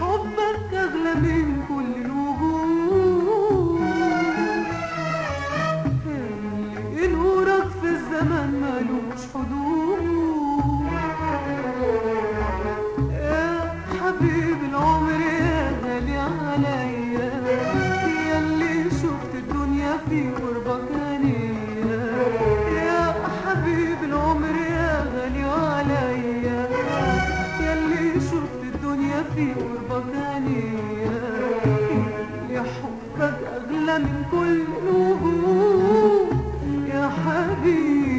حبك أغلى من كل الوجود، اللي نورك في الزمن مالوش حدود. يا حبيب العمر يا غالي عليا، يا اللي شفت الدنيا في قربك هنية. يا حبيب العمر يا غالي عليا، يا اللي شفت الدنيا في قربك هنية. يا حبك أغلى من كل الوجود يا حبيبي.